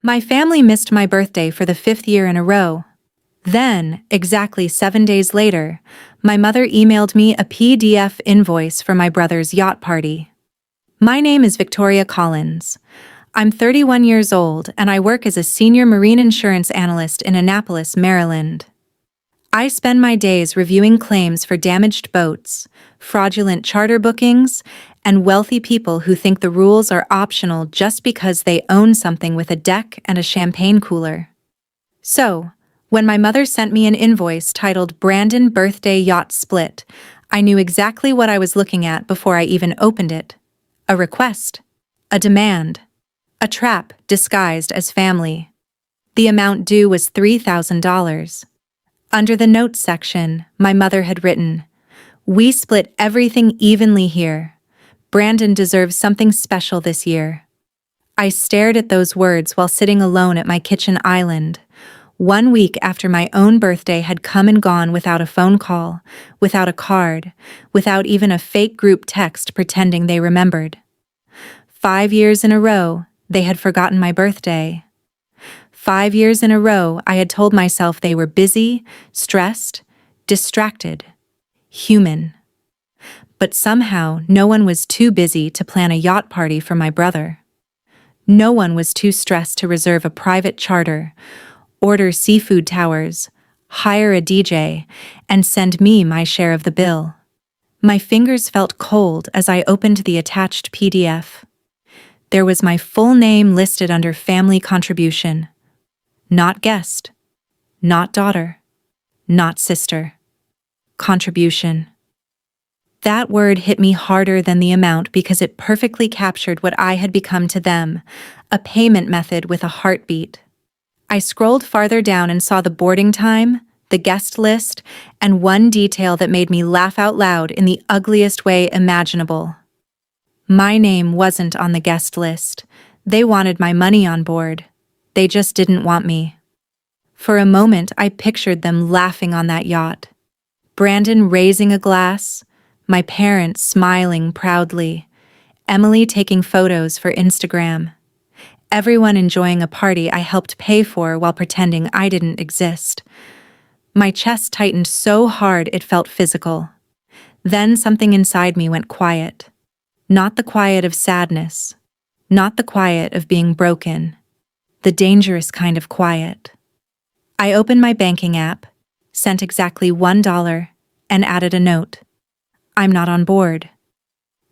My family missed my birthday for the 5th year in a row. Then, exactly 7 days later, my mother emailed me a PDF invoice for my brother's yacht party. My name is Victoria Collins. I'm 31 years old and I work as a senior marine insurance analyst in Annapolis, Maryland. I spend my days reviewing claims for damaged boats, fraudulent charter bookings, and wealthy people who think the rules are optional just because they own something with a deck and a champagne cooler. So, when my mother sent me an invoice titled Brandon Birthday Yacht Split, I knew exactly what I was looking at before I even opened it. A request. A demand. A trap disguised as family. The amount due was $3,000. Under the notes section, my mother had written, "We split everything evenly here. Brandon deserves something special this year." I stared at those words while sitting alone at my kitchen island, 1 week after my own birthday had come and gone without a phone call, without a card, without even a fake group text pretending they remembered. 5 years in a row, they had forgotten my birthday. 5 years in a row, I had told myself they were busy, stressed, distracted, human. But somehow, no one was too busy to plan a yacht party for my brother. No one was too stressed to reserve a private charter, order seafood towers, hire a DJ, and send me my share of the bill. My fingers felt cold as I opened the attached PDF. There was my full name listed under family contribution. Not guest, not daughter, not sister. Contribution. That word hit me harder than the amount because it perfectly captured what I had become to them, a payment method with a heartbeat. I scrolled farther down and saw the boarding time, the guest list, and one detail that made me laugh out loud in the ugliest way imaginable. My name wasn't on the guest list. They wanted my money on board. They just didn't want me. For a moment, I pictured them laughing on that yacht. Brandon raising a glass, my parents smiling proudly, Emily taking photos for Instagram. Everyone enjoying a party I helped pay for while pretending I didn't exist. My chest tightened so hard it felt physical. Then something inside me went quiet. Not the quiet of sadness. Not the quiet of being broken. The dangerous kind of quiet. I opened my banking app, sent exactly $1, and added a note. I'm not on board.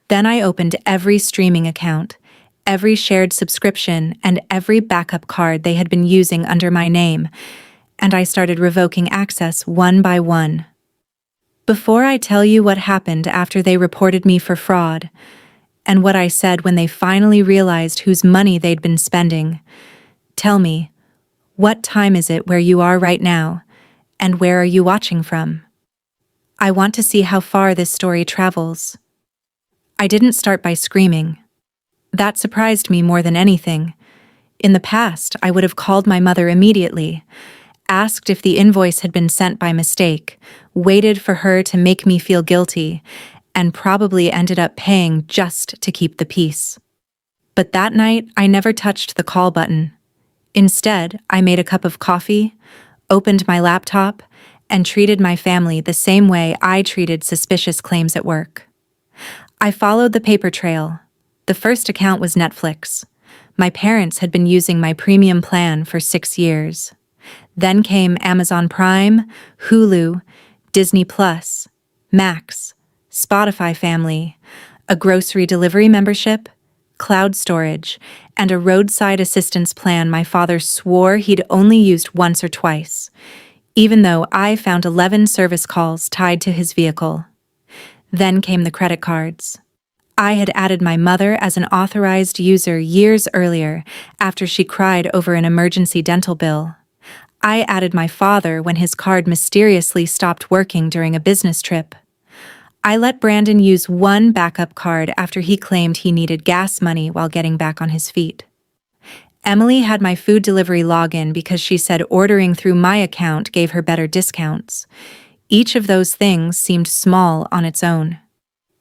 Then I opened every streaming account, every shared subscription, and every backup card they had been using under my name, and I started revoking access one by one. Before I tell you what happened after they reported me for fraud, and what I said when they finally realized whose money they'd been spending, tell me, what time is it where you are right now, and where are you watching from? I want to see how far this story travels. I didn't start by screaming. That surprised me more than anything. In the past, I would have called my mother immediately, asked if the invoice had been sent by mistake, waited for her to make me feel guilty, and probably ended up paying just to keep the peace. But that night, I never touched the call button. Instead, I made a cup of coffee, opened my laptop, and treated my family the same way I treated suspicious claims at work. I followed the paper trail. The first account was Netflix. My parents had been using my premium plan for 6 years. Then came Amazon Prime, Hulu, Disney Plus, Max, Spotify Family, a grocery delivery membership, cloud storage, and a roadside assistance plan my father swore he'd only used once or twice, even though I found 11 service calls tied to his vehicle. Then came the credit cards. I had added my mother as an authorized user years earlier after she cried over an emergency dental bill. I added my father when his card mysteriously stopped working during a business trip. I let Brandon use one backup card after he claimed he needed gas money while getting back on his feet. Emily had my food delivery login because she said ordering through my account gave her better discounts. Each of those things seemed small on its own.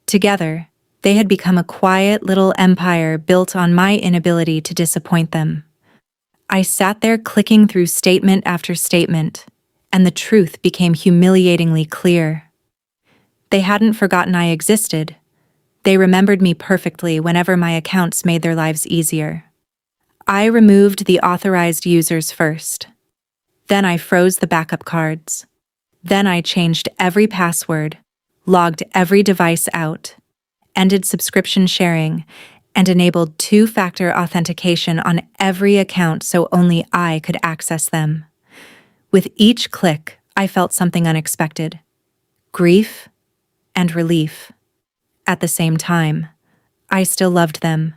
Together, they had become a quiet little empire built on my inability to disappoint them. I sat there clicking through statement after statement, and the truth became humiliatingly clear. They hadn't forgotten I existed. They remembered me perfectly whenever my accounts made their lives easier. I removed the authorized users first. Then I froze the backup cards. Then I changed every password, logged every device out, ended subscription sharing, and enabled two-factor authentication on every account so only I could access them. With each click, I felt something unexpected: grief and relief. At the same time, I still loved them.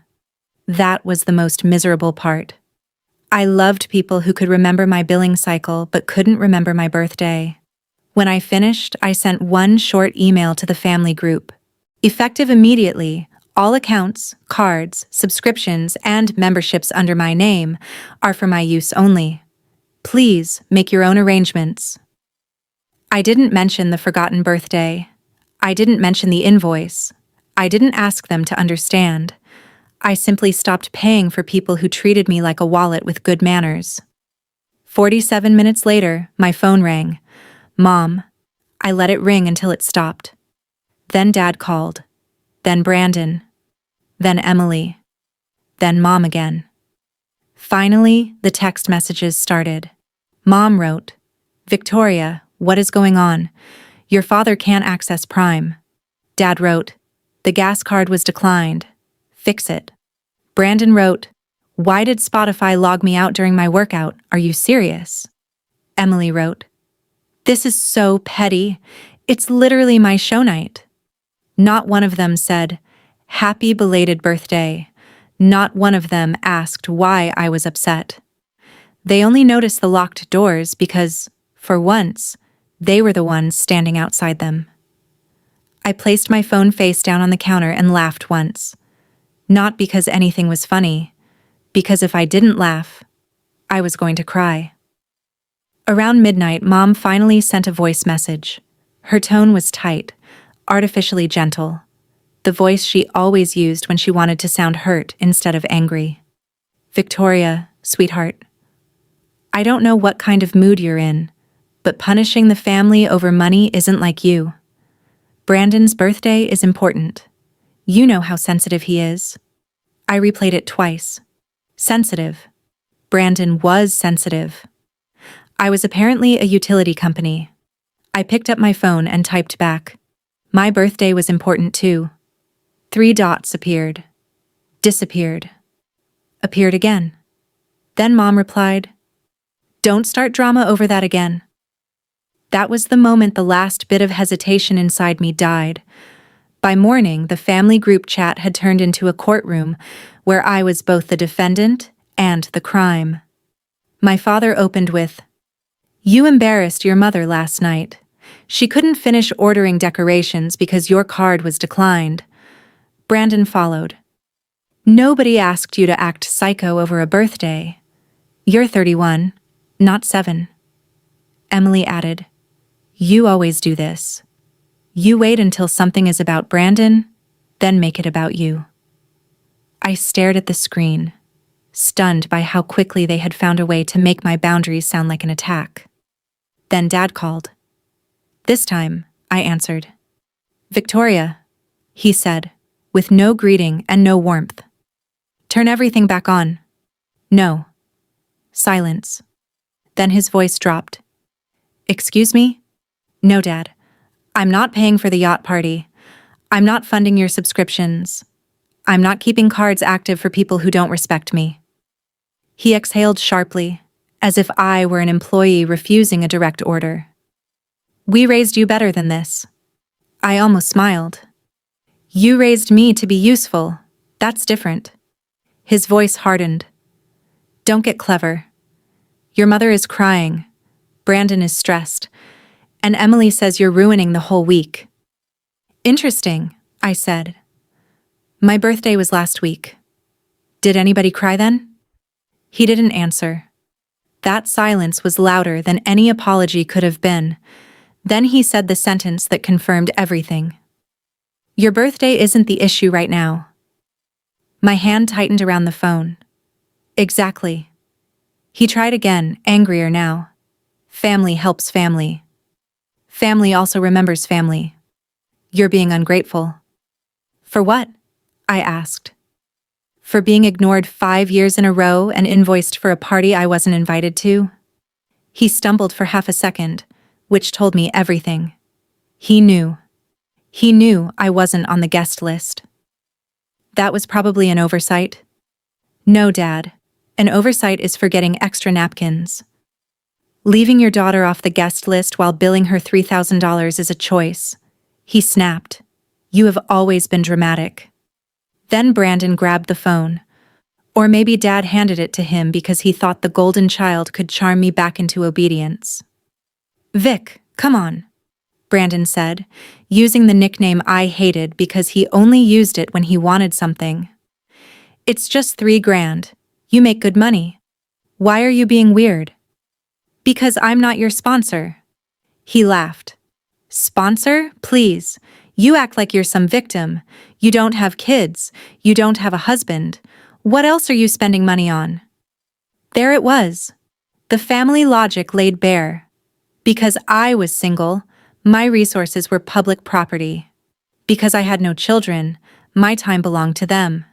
That was the most miserable part. I loved people who could remember my billing cycle but couldn't remember my birthday. When I finished, I sent one short email to the family group. Effective immediately, all accounts, cards, subscriptions, and memberships under my name are for my use only. Please make your own arrangements. I didn't mention the forgotten birthday. I didn't mention the invoice. I didn't ask them to understand. I simply stopped paying for people who treated me like a wallet with good manners. 47 minutes later, my phone rang. Mom. I let it ring until it stopped. Then Dad called. Then Brandon. Then Emily. Then Mom again. Finally, the text messages started. Mom wrote, "Victoria, what is going on? Your father can't access Prime." Dad wrote, "The gas card was declined. Fix it." Brandon wrote, "Why did Spotify log me out during my workout? Are you serious?" Emily wrote, "This is so petty. It's literally my show night." Not one of them said, "Happy belated birthday." Not one of them asked why I was upset. They only noticed the locked doors because, for once, they were the ones standing outside them. I placed my phone face down on the counter and laughed once. Not because anything was funny, because if I didn't laugh, I was going to cry. Around midnight, Mom finally sent a voice message. Her tone was tight, artificially gentle, the voice she always used when she wanted to sound hurt instead of angry. "Victoria, sweetheart, I don't know what kind of mood you're in, but punishing the family over money isn't like you. Brandon's birthday is important. You know how sensitive he is." I replayed it twice. Sensitive. Brandon was sensitive. I was apparently a utility company. I picked up my phone and typed back. My birthday was important too. 3 dots appeared. Disappeared. Appeared again. Then Mom replied, "Don't start drama over that again." That was the moment the last bit of hesitation inside me died. By morning, the family group chat had turned into a courtroom where I was both the defendant and the crime. My father opened with, "You embarrassed your mother last night. She couldn't finish ordering decorations because your card was declined." Brandon followed, "Nobody asked you to act psycho over a birthday. You're 31, not 7. Emily added, "You always do this. You wait until something is about Brandon, then make it about you." I stared at the screen, stunned by how quickly they had found a way to make my boundaries sound like an attack. Then Dad called. This time, I answered. "Victoria," he said, with no greeting and no warmth. "Turn everything back on." "No." Silence. Then his voice dropped. "Excuse me?" "No, Dad. I'm not paying for the yacht party. I'm not funding your subscriptions. I'm not keeping cards active for people who don't respect me." He exhaled sharply, as if I were an employee refusing a direct order. "We raised you better than this." I almost smiled. "You raised me to be useful. That's different." His voice hardened. "Don't get clever. Your mother is crying. Brandon is stressed. And Emily says you're ruining the whole week." "Interesting," I said. "My birthday was last week. Did anybody cry then?" He didn't answer. That silence was louder than any apology could have been. Then he said the sentence that confirmed everything. "Your birthday isn't the issue right now." My hand tightened around the phone. Exactly. He tried again, angrier now. Family helps family. Family also remembers family. You're being ungrateful. For what? I asked. For being ignored 5 years in a row and invoiced for a party I wasn't invited to? He stumbled for half a second, which told me everything. He knew. He knew I wasn't on the guest list. That was probably an oversight. No, Dad. An oversight is for getting extra napkins. Leaving your daughter off the guest list while billing her $3,000 is a choice. He snapped. You have always been dramatic. Then Brandon grabbed the phone. Or maybe Dad handed it to him because he thought the golden child could charm me back into obedience. Vic, come on, Brandon said, using the nickname I hated because he only used it when he wanted something. It's just $3,000. You make good money. Why are you being weird? Because I'm not your sponsor. He laughed. Sponsor? Please. You act like you're some victim. You don't have kids. You don't have a husband. What else are you spending money on? There it was. The family logic laid bare. Because I was single, my resources were public property. Because I had no children, my time belonged to them.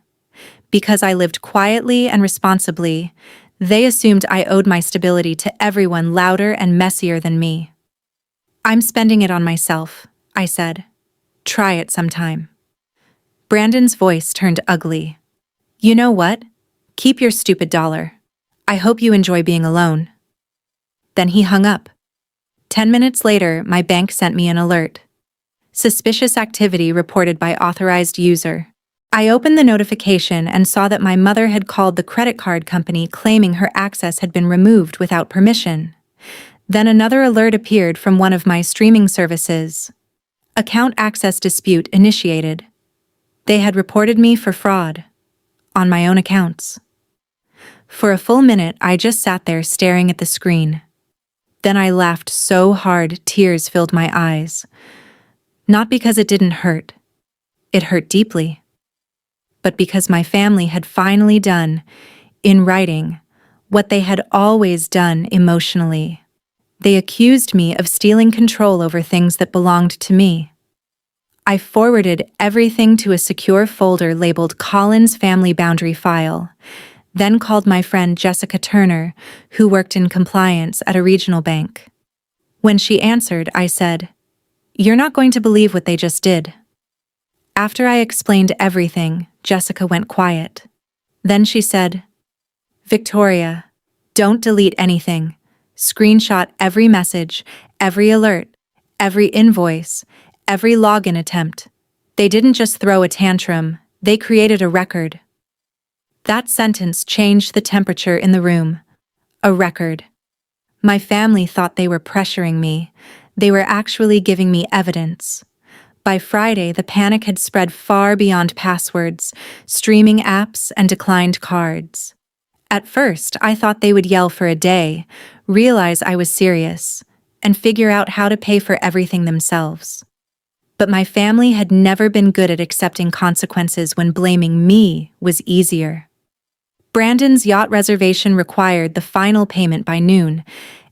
Because I lived quietly and responsibly, they assumed I owed my stability to everyone louder and messier than me. I'm spending it on myself, I said. Try it sometime. Brandon's voice turned ugly. You know what? Keep your stupid dollar. I hope you enjoy being alone. Then he hung up. 10 minutes later, my bank sent me an alert. Suspicious activity reported by authorized user. I opened the notification and saw that my mother had called the credit card company claiming her access had been removed without permission. Then another alert appeared from one of my streaming services. Account access dispute initiated. They had reported me for fraud. On my own accounts. For a full minute, I just sat there staring at the screen. Then I laughed so hard tears filled my eyes. Not because it didn't hurt. It hurt deeply. But because my family had finally done, in writing, what they had always done emotionally. They accused me of stealing control over things that belonged to me. I forwarded everything to a secure folder labeled Colin's Family Boundary File, then called my friend Jessica Turner, who worked in compliance at a regional bank. When she answered, I said, "You're not going to believe what they just did." After I explained everything, Jessica went quiet. Then she said, "Victoria, don't delete anything. Screenshot every message, every alert, every invoice, every login attempt. They didn't just throw a tantrum, they created a record." That sentence changed the temperature in the room. A record. My family thought they were pressuring me. They were actually giving me evidence. By Friday, the panic had spread far beyond passwords, streaming apps, and declined cards. At first, I thought they would yell for a day, realize I was serious, and figure out how to pay for everything themselves. But my family had never been good at accepting consequences when blaming me was easier. Brandon's yacht reservation required the final payment by noon,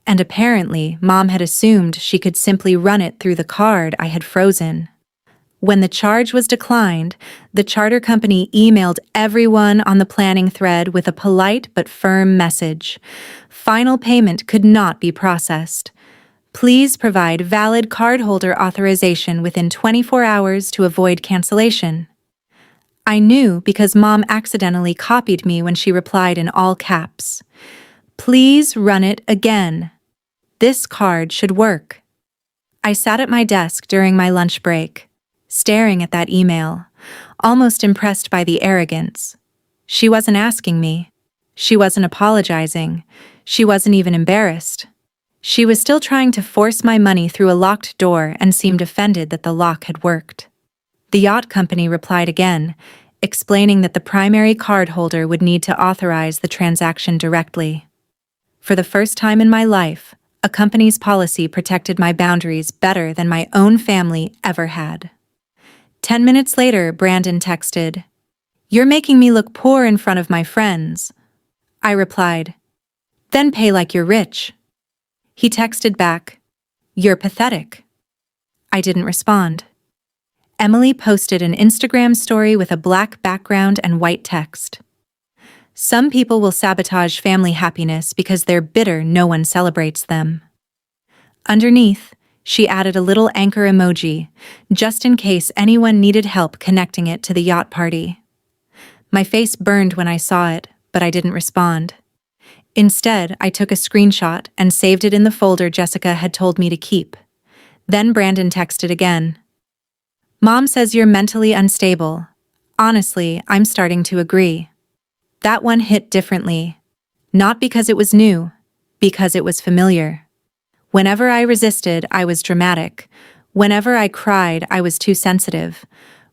and apparently Mom had assumed she could simply run it through the card I had frozen. When the charge was declined, the charter company emailed everyone on the planning thread with a polite but firm message. Final payment could not be processed. Please provide valid cardholder authorization within 24 hours to avoid cancellation. I knew because Mom accidentally copied me when she replied in all caps. Please run it again. This card should work. I sat at my desk during my lunch break, staring at that email, almost impressed by the arrogance. She wasn't asking me. She wasn't apologizing. She wasn't even embarrassed. She was still trying to force my money through a locked door and seemed offended that the lock had worked. The yacht company replied again, explaining that the primary cardholder would need to authorize the transaction directly. For the first time in my life, a company's policy protected my boundaries better than my own family ever had. 10 minutes later, Brandon texted, "You're making me look poor in front of my friends." I replied, Then pay like you're rich. He texted back, "You're pathetic." I didn't respond. Emily posted an Instagram story with a black background and white text. Some people will sabotage family happiness because they're bitter no one celebrates them. Underneath, she added a little anchor emoji, just in case anyone needed help connecting it to the yacht party. My face burned when I saw it, but I didn't respond. Instead, I took a screenshot and saved it in the folder Jessica had told me to keep. Then Brandon texted again. "Mom says you're mentally unstable. Honestly, I'm starting to agree." That one hit differently. Not because it was new, because it was familiar. Whenever I resisted, I was dramatic. Whenever I cried, I was too sensitive.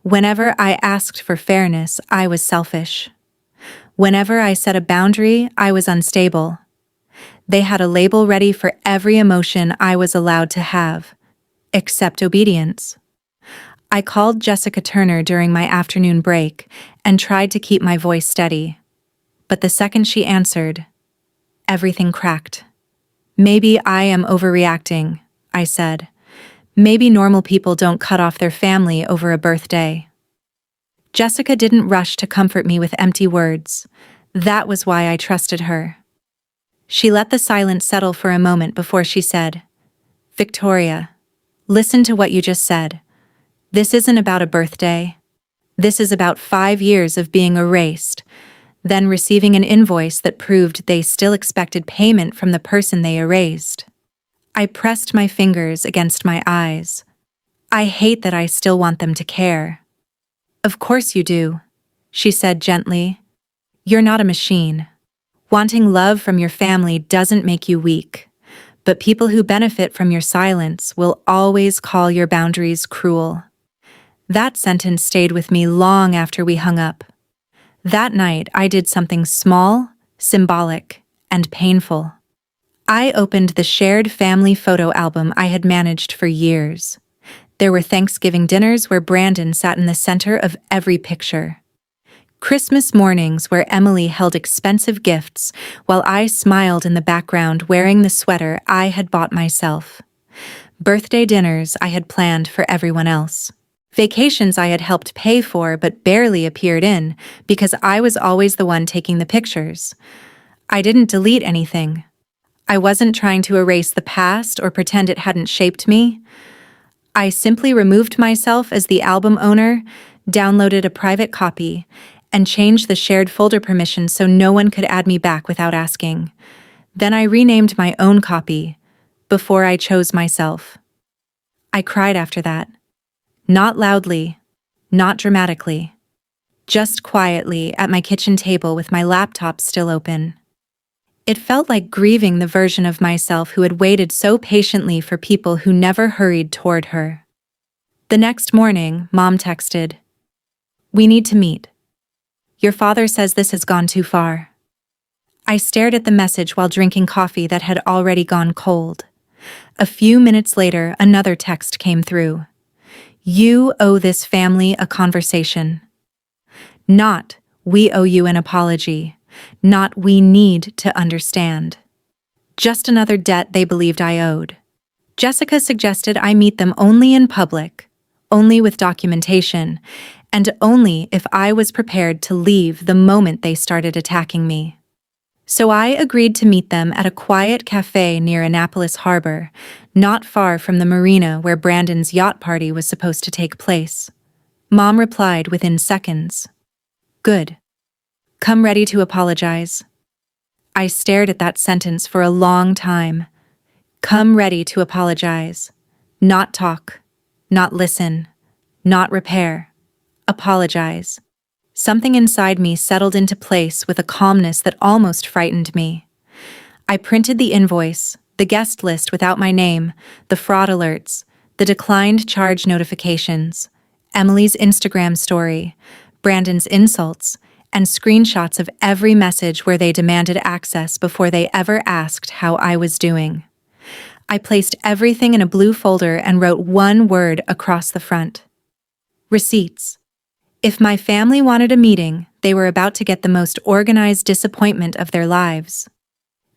Whenever I asked for fairness, I was selfish. Whenever I set a boundary, I was unstable. They had a label ready for every emotion I was allowed to have, except obedience. I called Jessica Turner during my afternoon break and tried to keep my voice steady. But the second she answered, everything cracked. "Maybe I am overreacting," I said. "Maybe normal people don't cut off their family over a birthday." Jessica didn't rush to comfort me with empty words. That was why I trusted her. She let the silence settle for a moment before she said, "Victoria, listen to what you just said. This isn't about a birthday. This is about 5 years of being erased, then receiving an invoice that proved they still expected payment from the person they erased." I pressed my fingers against my eyes. I hate that I still want them to care. "Of course you do," she said gently. "You're not a machine. Wanting love from your family doesn't make you weak, but people who benefit from your silence will always call your boundaries cruel." That sentence stayed with me long after we hung up. That night, I did something small, symbolic, and painful. I opened the shared family photo album I had managed for years. There were Thanksgiving dinners where Brandon sat in the center of every picture. Christmas mornings where Emily held expensive gifts while I smiled in the background wearing the sweater I had bought myself. Birthday dinners I had planned for everyone else. Vacations I had helped pay for but barely appeared in because I was always the one taking the pictures. I didn't delete anything. I wasn't trying to erase the past or pretend it hadn't shaped me. I simply removed myself as the album owner, downloaded a private copy, and changed the shared folder permissions so no one could add me back without asking. Then I renamed my own copy, before I chose myself. I cried after that. Not loudly, not dramatically. Just quietly at my kitchen table with my laptop still open. It felt like grieving the version of myself who had waited so patiently for people who never hurried toward her. The next morning, Mom texted, "We need to meet. Your father says this has gone too far." I stared at the message while drinking coffee that had already gone cold. A few minutes later, another text came through. "You owe this family a conversation." Not, "We owe you an apology." Not, "We need to understand." Just another debt they believed I owed. Jessica suggested I meet them only in public, only with documentation, and only if I was prepared to leave the moment they started attacking me. So I agreed to meet them at a quiet cafe near Annapolis Harbor, not far from the marina where Brandon's yacht party was supposed to take place. Mom replied within seconds, "Good. Come ready to apologize." I stared at that sentence for a long time. Come ready to apologize. Not talk, not listen, not repair. Apologize. Something inside me settled into place with a calmness that almost frightened me. I printed the invoice, the guest list without my name, the fraud alerts, the declined charge notifications, Emily's Instagram story, Brandon's insults, and screenshots of every message where they demanded access before they ever asked how I was doing. I placed everything in a blue folder and wrote one word across the front. Receipts. If my family wanted a meeting, they were about to get the most organized disappointment of their lives.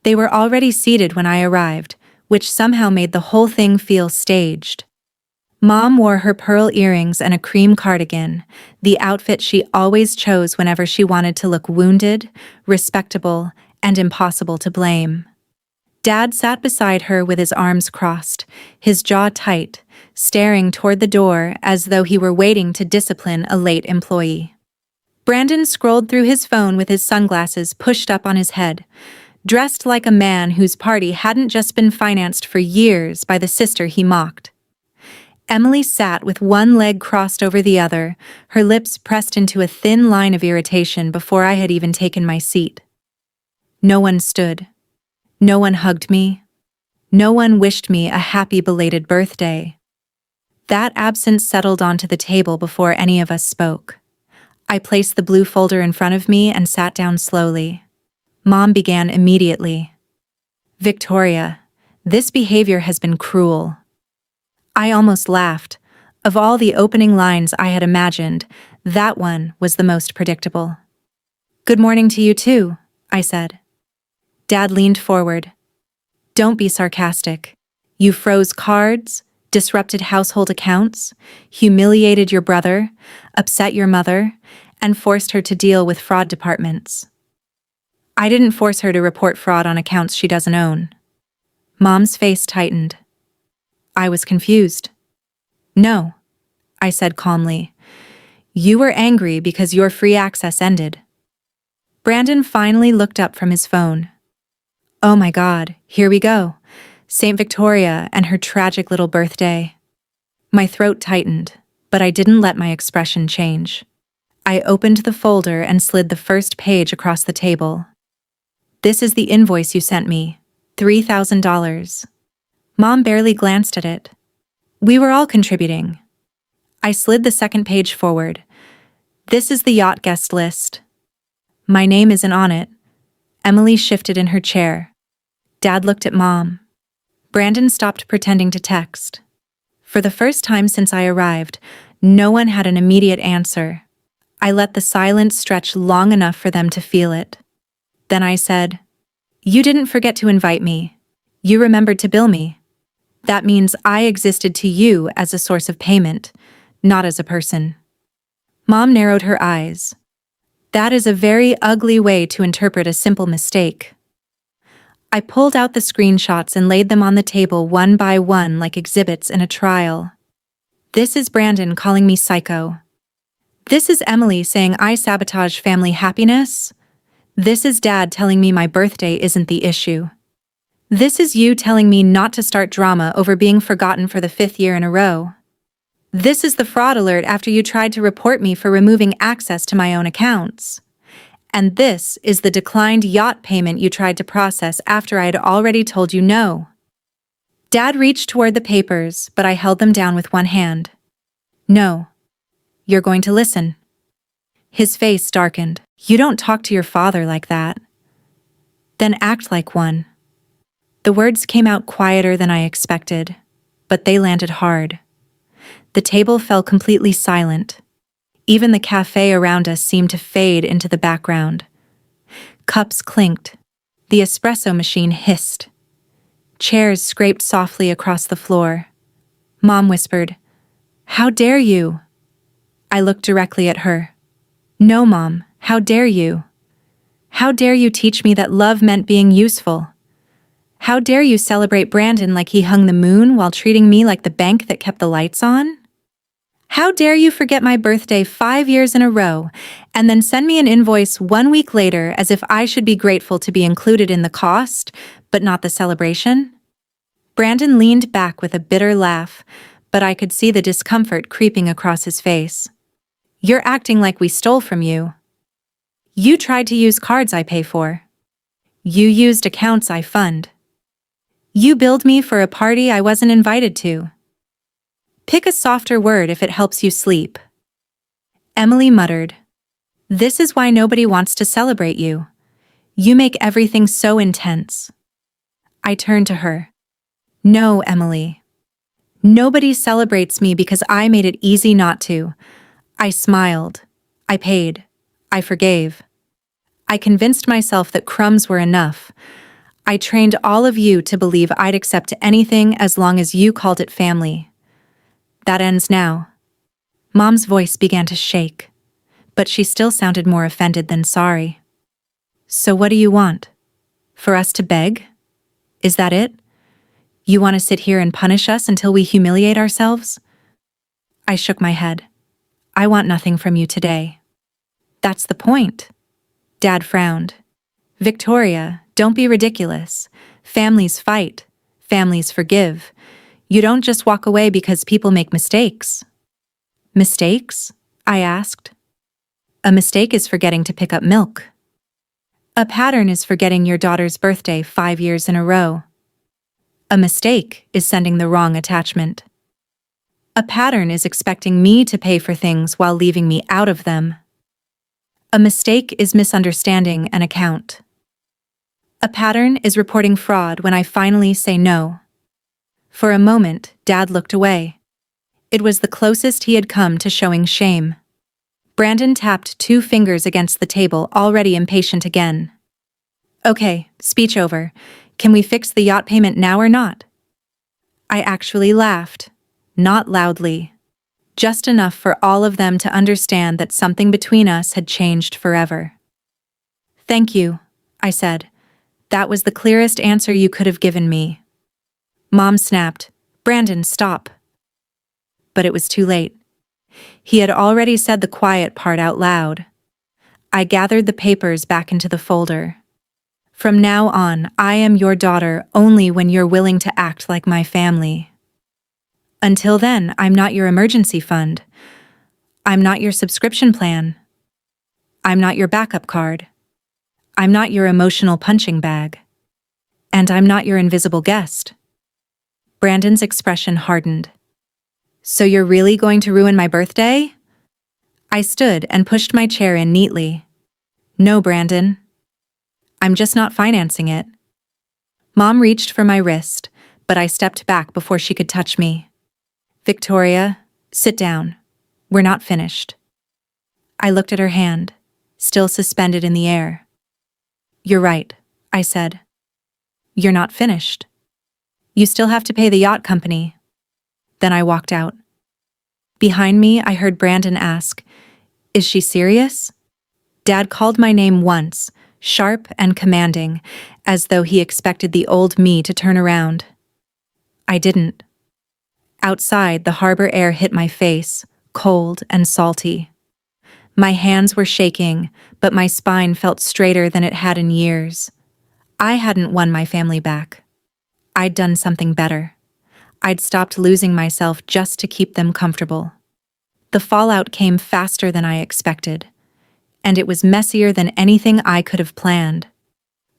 They were already seated when I arrived, which somehow made the whole thing feel staged. Mom wore her pearl earrings and a cream cardigan, the outfit she always chose whenever she wanted to look wounded, respectable, and impossible to blame. Dad sat beside her with his arms crossed, his jaw tight, staring toward the door as though he were waiting to discipline a late employee. Brandon scrolled through his phone with his sunglasses pushed up on his head, dressed like a man whose party hadn't just been financed for years by the sister he mocked. Emily sat with one leg crossed over the other, her lips pressed into a thin line of irritation before I had even taken my seat. No one stood. No one hugged me. No one wished me a happy belated birthday. That absence settled onto the table before any of us spoke. I placed the blue folder in front of me and sat down slowly. Mom began immediately. "Victoria, this behavior has been cruel." I almost laughed. Of all the opening lines I had imagined, that one was the most predictable. "Good morning to you too," I said. Dad leaned forward. "Don't be sarcastic. You froze cards, disrupted household accounts, humiliated your brother, upset your mother, and forced her to deal with fraud departments." "I didn't force her to report fraud on accounts she doesn't own." Mom's face tightened. I was confused. "No," I said calmly. "You were angry because your free access ended." Brandon finally looked up from his phone. "Oh my God, here we go. St. Victoria and her tragic little birthday." My throat tightened, but I didn't let my expression change. I opened the folder and slid the first page across the table. "This is the invoice you sent me, $3,000. Mom barely glanced at it. "We were all contributing." I slid the second page forward. "This is the yacht guest list." "My name isn't on it." Emily shifted in her chair. Dad looked at Mom. Brandon stopped pretending to text. For the first time since I arrived, no one had an immediate answer. I let the silence stretch long enough for them to feel it. Then I said, "You didn't forget to invite me. You remembered to bill me. That means I existed to you as a source of payment, not as a person." Mom narrowed her eyes. "That is a very ugly way to interpret a simple mistake." I pulled out the screenshots and laid them on the table one by one like exhibits in a trial. This is Brandon calling me psycho. This is Emily saying I sabotage family happiness. This is Dad telling me my birthday isn't the issue. This is you telling me not to start drama over being forgotten for the 5th year in a row. This is the fraud alert after you tried to report me for removing access to my own accounts. And this is the declined yacht payment you tried to process after I had already told you no. Dad reached toward the papers, but I held them down with one hand. "No. You're going to listen." His face darkened. "You don't talk to your father like that." "Then act like one." The words came out quieter than I expected, but they landed hard. The table fell completely silent. Even the cafe around us seemed to fade into the background. Cups clinked. The espresso machine hissed. Chairs scraped softly across the floor. Mom whispered, "How dare you?" I looked directly at her. "No, Mom, how dare you? How dare you teach me that love meant being useful? How dare you celebrate Brandon like he hung the moon while treating me like the bank that kept the lights on? How dare you forget my birthday 5 years in a row and then send me an invoice 1 week later as if I should be grateful to be included in the cost, but not the celebration?" Brandon leaned back with a bitter laugh, but I could see the discomfort creeping across his face. "You're acting like we stole from you. You tried to use cards I pay for. You used accounts I fund. You billed me for a party I wasn't invited to. Pick a softer word if it helps you sleep." Emily muttered, "This is why nobody wants to celebrate you. You make everything so intense." I turned to her. "No, Emily. Nobody celebrates me because I made it easy not to. I smiled. I paid. I forgave. I convinced myself that crumbs were enough. I trained all of you to believe I'd accept anything as long as you called it family. That ends now." Mom's voice began to shake, but she still sounded more offended than sorry. "So what do you want? For us to beg? Is that it? You want to sit here and punish us until we humiliate ourselves?" I shook my head. "I want nothing from you today." "That's the point." Dad frowned. "Victoria, don't be ridiculous. Families fight. Families forgive. You don't just walk away because people make mistakes." "Mistakes?" I asked. "A mistake is forgetting to pick up milk. A pattern is forgetting your daughter's birthday 5 years in a row. A mistake is sending the wrong attachment. A pattern is expecting me to pay for things while leaving me out of them. A mistake is misunderstanding an account. A pattern is reporting fraud when I finally say no." For a moment, Dad looked away. It was the closest he had come to showing shame. Brandon tapped 2 fingers against the table, already impatient again. "Okay, speech over. Can we fix the yacht payment now or not?" I actually laughed. Not loudly. Just enough for all of them to understand that something between us had changed forever. "Thank you," I said. "That was the clearest answer you could have given me." Mom snapped, "Brandon, stop." But it was too late. He had already said the quiet part out loud. I gathered the papers back into the folder. "From now on, I am your daughter only when you're willing to act like my family. Until then, I'm not your emergency fund. I'm not your subscription plan. I'm not your backup card. I'm not your emotional punching bag. And I'm not your invisible guest." Brandon's expression hardened. "So you're really going to ruin my birthday?" I stood and pushed my chair in neatly. "No, Brandon. I'm just not financing it." Mom reached for my wrist, but I stepped back before she could touch me. "Victoria, sit down. We're not finished." I looked at her hand, still suspended in the air. "You're right," I said. "You're not finished. You still have to pay the yacht company." Then I walked out. Behind me, I heard Brandon ask, "Is she serious?" Dad called my name once, sharp and commanding, as though he expected the old me to turn around. I didn't. Outside, the harbor air hit my face, cold and salty. My hands were shaking, but my spine felt straighter than it had in years. I hadn't won my family back. I'd done something better. I'd stopped losing myself just to keep them comfortable. The fallout came faster than I expected, and it was messier than anything I could have planned.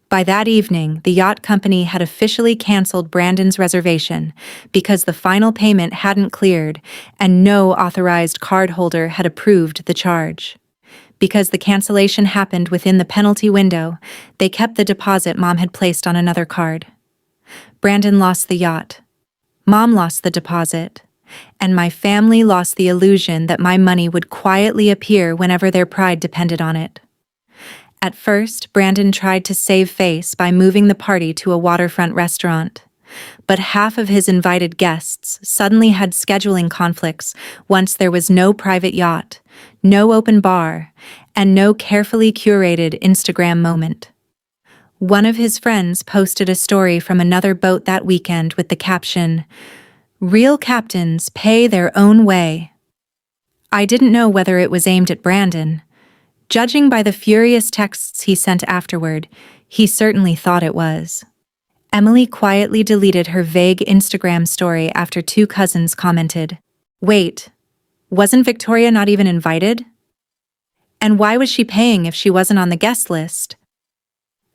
By that evening, the yacht company had officially canceled Brandon's reservation because the final payment hadn't cleared and no authorized cardholder had approved the charge. Because the cancellation happened within the penalty window, they kept the deposit Mom had placed on another card. Brandon lost the yacht. Mom lost the deposit. And my family lost the illusion that my money would quietly appear whenever their pride depended on it. At first, Brandon tried to save face by moving the party to a waterfront restaurant. But half of his invited guests suddenly had scheduling conflicts once there was no private yacht, no open bar, and no carefully curated Instagram moment. One of his friends posted a story from another boat that weekend with the caption, "Real captains pay their own way." I didn't know whether it was aimed at Brandon. Judging by the furious texts he sent afterward, he certainly thought it was. Emily quietly deleted her vague Instagram story after 2 cousins commented, "Wait, wasn't Victoria not even invited? And why was she paying if she wasn't on the guest list?"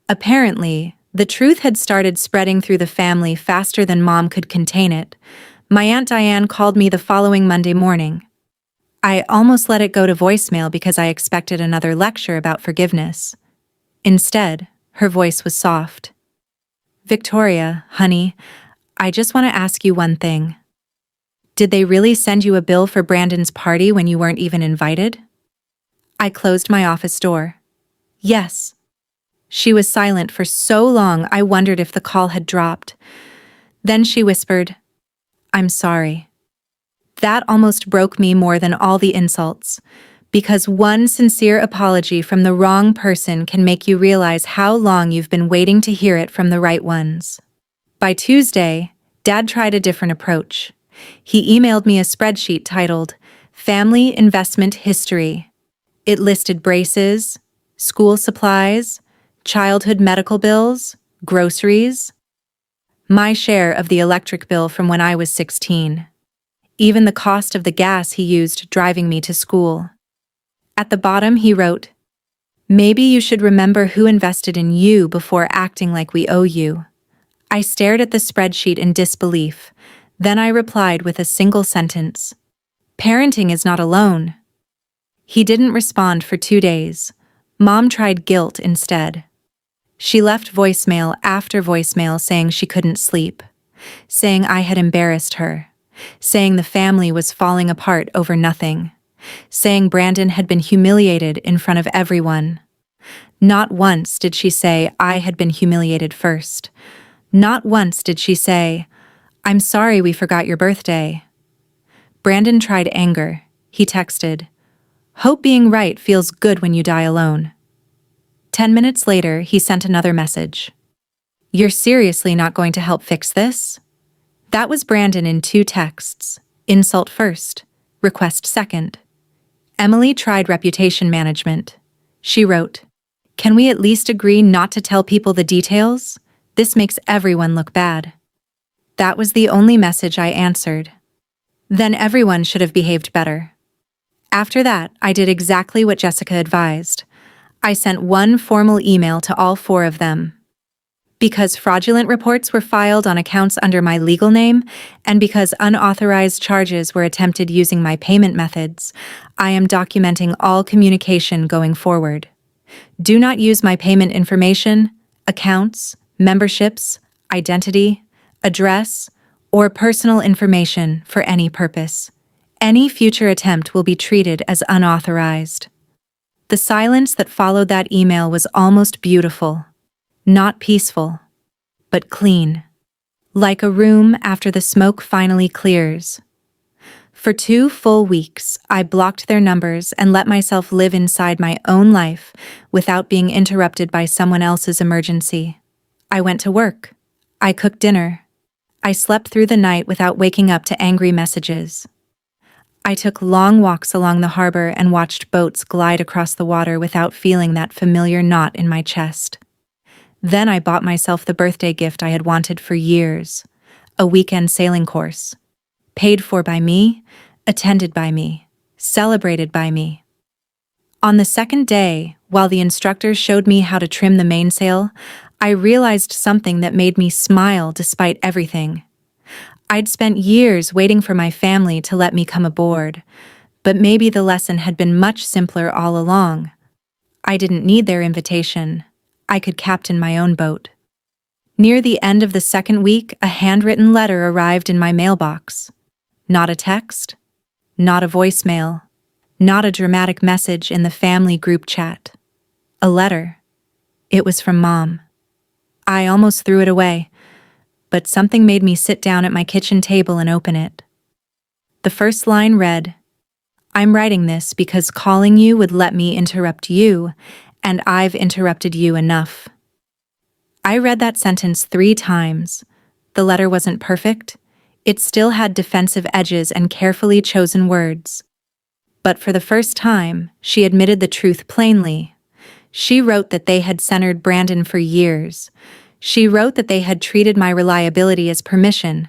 Apparently, the truth had started spreading through the family faster than Mom could contain it. My Aunt Diane called me the following Monday morning. I almost let it go to voicemail because I expected another lecture about forgiveness. Instead, her voice was soft. "Victoria, honey, I just want to ask you one thing. Did they really send you a bill for Brandon's party when you weren't even invited?" I closed my office door. "Yes." She was silent for so long I wondered if the call had dropped. Then she whispered, "I'm sorry." That almost broke me more than all the insults, because one sincere apology from the wrong person can make you realize how long you've been waiting to hear it from the right ones. By Tuesday, Dad tried a different approach. He emailed me a spreadsheet titled Family Investment History. It listed braces, school supplies, childhood medical bills, groceries, my share of the electric bill from when I was 16, even the cost of the gas he used driving me to school. At the bottom he wrote, "Maybe you should remember who invested in you before acting like we owe you." I stared at the spreadsheet in disbelief. Then I replied with a single sentence, "Parenting is not a loan." He didn't respond for 2 days. Mom tried guilt instead. She left voicemail after voicemail saying she couldn't sleep, saying I had embarrassed her, saying the family was falling apart over nothing, saying Brandon had been humiliated in front of everyone. Not once did she say I had been humiliated first. Not once did she say, "I'm sorry we forgot your birthday." Brandon tried anger. He texted, "Hope being right feels good when you die alone." 10 minutes later, he sent another message. "You're seriously not going to help fix this?" That was Brandon in 2 texts. Insult first, request second. Emily tried reputation management. She wrote, "Can we at least agree not to tell people the details? This makes everyone look bad." That was the only message I answered. Then everyone should have behaved better. After that, I did exactly what Jessica advised. I sent one formal email to all 4 of them. Because fraudulent reports were filed on accounts under my legal name, and because unauthorized charges were attempted using my payment methods, I am documenting all communication going forward. Do not use my payment information, accounts, memberships, identity, address, or personal information for any purpose. Any future attempt will be treated as unauthorized. The silence that followed that email was almost beautiful. Not peaceful, but clean. Like a room after the smoke finally clears. For 2 full weeks, I blocked their numbers and let myself live inside my own life without being interrupted by someone else's emergency. I went to work. I cooked dinner. I slept through the night without waking up to angry messages. I took long walks along the harbor and watched boats glide across the water without feeling that familiar knot in my chest. Then I bought myself the birthday gift I had wanted for years, a weekend sailing course. Paid for by me, attended by me, celebrated by me. On the second day, while the instructor showed me how to trim the mainsail, I realized something that made me smile despite everything. I'd spent years waiting for my family to let me come aboard, but maybe the lesson had been much simpler all along. I didn't need their invitation. I could captain my own boat. Near the end of the second week, a handwritten letter arrived in my mailbox. Not a text, not a voicemail, not a dramatic message in the family group chat. A letter. It was from Mom. I almost threw it away, but something made me sit down at my kitchen table and open it. The first line read, "I'm writing this because calling you would let me interrupt you, and I've interrupted you enough." I read that sentence 3 times. The letter wasn't perfect. It still had defensive edges and carefully chosen words. But for the first time, she admitted the truth plainly. She wrote that they had centered Brandon for years. She wrote that they had treated my reliability as permission.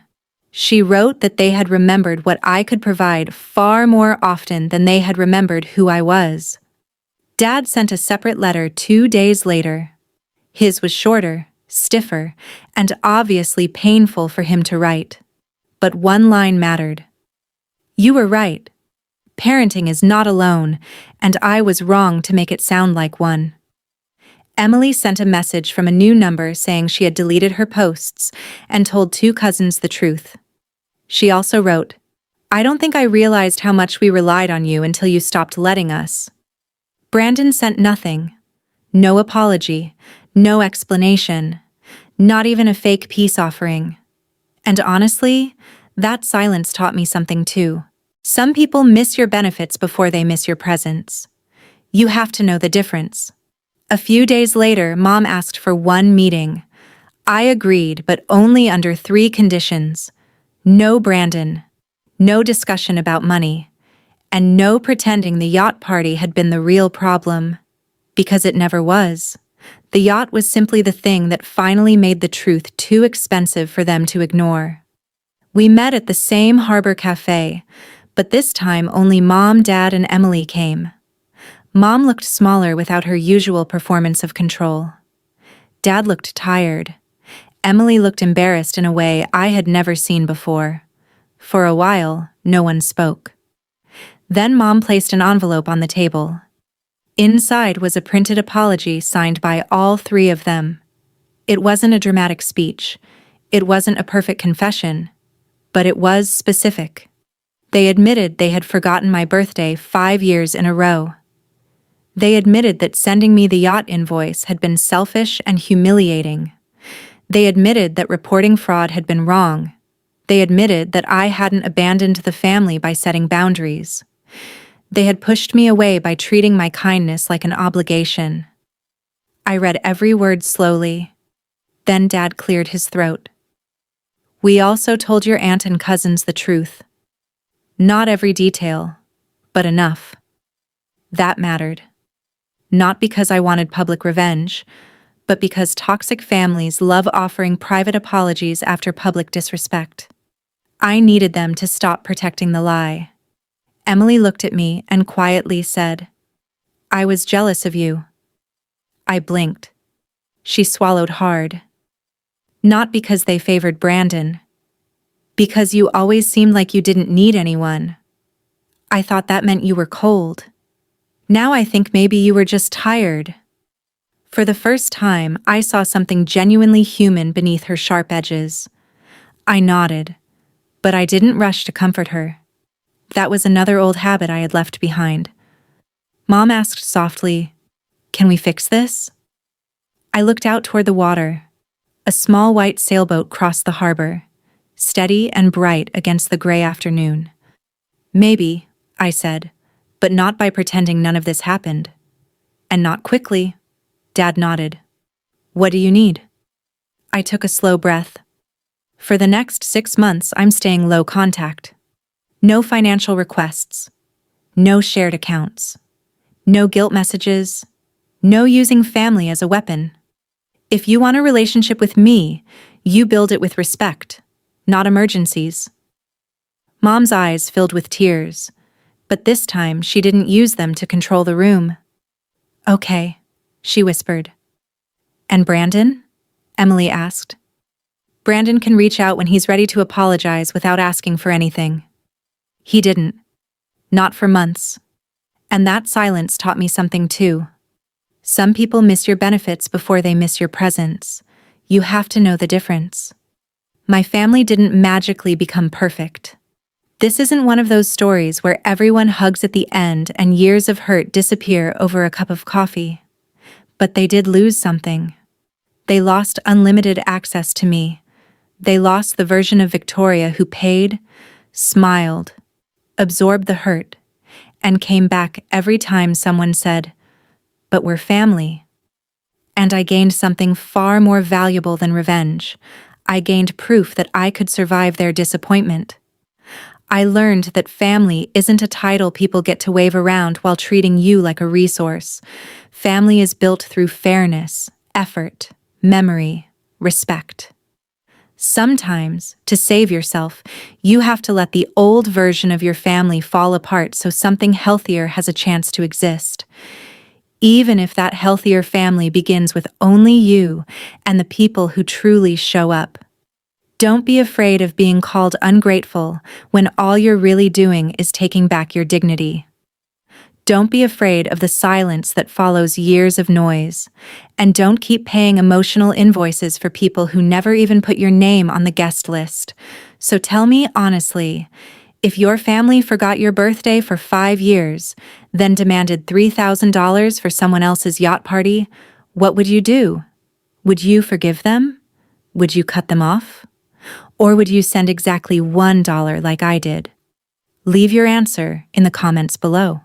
She wrote that they had remembered what I could provide far more often than they had remembered who I was. Dad sent a separate letter 2 days later. His was shorter, stiffer, and obviously painful for him to write. But one line mattered. "You were right. Parenting is not a loan, and I was wrong to make it sound like one." Emily sent a message from a new number saying she had deleted her posts and told 2 cousins the truth. She also wrote, "I don't think I realized how much we relied on you until you stopped letting us." Brandon sent nothing. No apology, No explanation. Not even a fake peace offering. And honestly, that silence taught me something too. Some people miss your benefits before they miss your presence. You have to know the difference. A few days later, Mom asked for one meeting. I agreed, but only under 3 conditions. No Brandon, no discussion about money, and no pretending the yacht party had been the real problem. Because it never was. The yacht was simply the thing that finally made the truth too expensive for them to ignore. We met at the same harbor cafe, but this time only Mom, Dad, and Emily came. Mom looked smaller without her usual performance of control. Dad looked tired. Emily looked embarrassed in a way I had never seen before. For a while, no one spoke. Then Mom placed an envelope on the table. Inside was a printed apology signed by all 3 of them. It wasn't a dramatic speech. It wasn't a perfect confession. But it was specific. They admitted they had forgotten my birthday 5 years in a row. They admitted that sending me the yacht invoice had been selfish and humiliating. They admitted that reporting fraud had been wrong. They admitted that I hadn't abandoned the family by setting boundaries. They had pushed me away by treating my kindness like an obligation. I read every word slowly. Then Dad cleared his throat. We also told your aunt and cousins the truth. Not every detail, but enough. That mattered. Not because I wanted public revenge, but because toxic families love offering private apologies after public disrespect. I needed them to stop protecting the lie. Emily looked at me and quietly said, I was jealous of you. I blinked. She swallowed hard. Not because they favored Brandon. Because you always seemed like you didn't need anyone. I thought that meant you were cold. Now I think maybe you were just tired. For the first time, I saw something genuinely human beneath her sharp edges. I nodded, but I didn't rush to comfort her. That was another old habit I had left behind. Mom asked softly, Can we fix this? I looked out toward the water. A small white sailboat crossed the harbor, steady and bright against the gray afternoon. Maybe, I said, but not by pretending none of this happened. And not quickly. Dad nodded. What do you need? I took a slow breath. For the next 6 months, I'm staying low contact. No financial requests. No shared accounts. No guilt messages. No using family as a weapon. If you want a relationship with me, you build it with respect, not emergencies. Mom's eyes filled with tears, but this time she didn't use them to control the room. Okay, she whispered. And Brandon? Emily asked. Brandon can reach out when he's ready to apologize without asking for anything. He didn't. Not for months. And that silence taught me something too. Some people miss your benefits before they miss your presence. You have to know the difference. My family didn't magically become perfect. This isn't one of those stories where everyone hugs at the end and years of hurt disappear over a cup of coffee. But they did lose something. They lost unlimited access to me. They lost the version of Victoria who paid, smiled, absorbed the hurt, and came back every time someone said, "But we're family." And I gained something far more valuable than revenge. I gained proof that I could survive their disappointment. I learned that family isn't a title people get to wave around while treating you like a resource. Family is built through fairness, effort, memory, respect. Sometimes, to save yourself, you have to let the old version of your family fall apart so something healthier has a chance to exist. Even if that healthier family begins with only you and the people who truly show up. Don't be afraid of being called ungrateful when all you're really doing is taking back your dignity. Don't be afraid of the silence that follows years of noise. And don't keep paying emotional invoices for people who never even put your name on the guest list. So tell me honestly, if your family forgot your birthday for 5 years, then demanded $3,000 for someone else's yacht party, what would you do? Would you forgive them? Would you cut them off? Or would you send exactly $1 like I did? Leave your answer in the comments below.